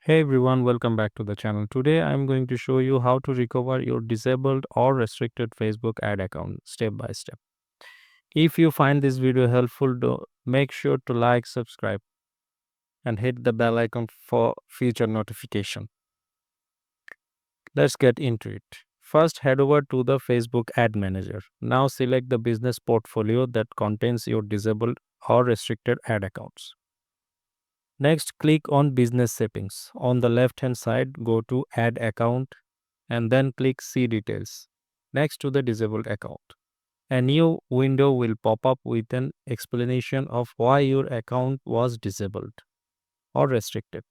Hey everyone, welcome back to the channel. Today I'm going to show you how to recover your disabled or restricted Facebook ad account step by step. If you find this video helpful, make sure to like, subscribe, and hit the bell icon for future notification. Let's get into it. First, head over to the Facebook Ad Manager. Now select the business portfolio that contains your disabled or restricted ad accounts. Next, click on Business Settings. On the left hand side, go to Add Account and then click See Details next to the disabled account. A new window will pop up with an explanation of why your account was disabled or restricted.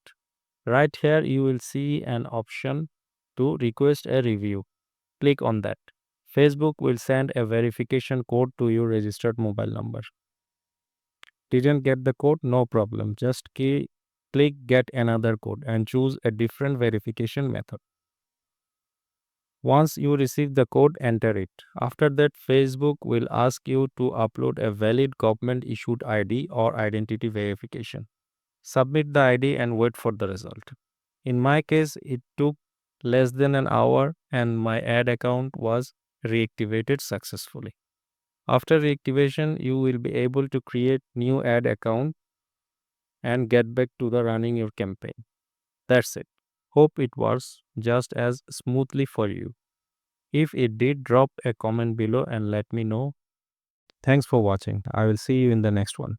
Right here, you will see an option to request a review. Click on that. Facebook will send a verification code to your registered mobile number. Didn't get the code? No problem. Just click Get Another Code and choose a different verification method. Once you receive the code, enter it. After that, Facebook will ask you to upload a valid government issued ID or identity verification. Submit the ID and wait for the result. In my case, it took less than an hour and my ad account was reactivated successfully. After reactivation, you will be able to create new ad account and get back to the running your campaign. That's it. Hope it works just as smoothly for you. If it did, drop a comment below and let me know. Thanks for watching. I will see you in the next one.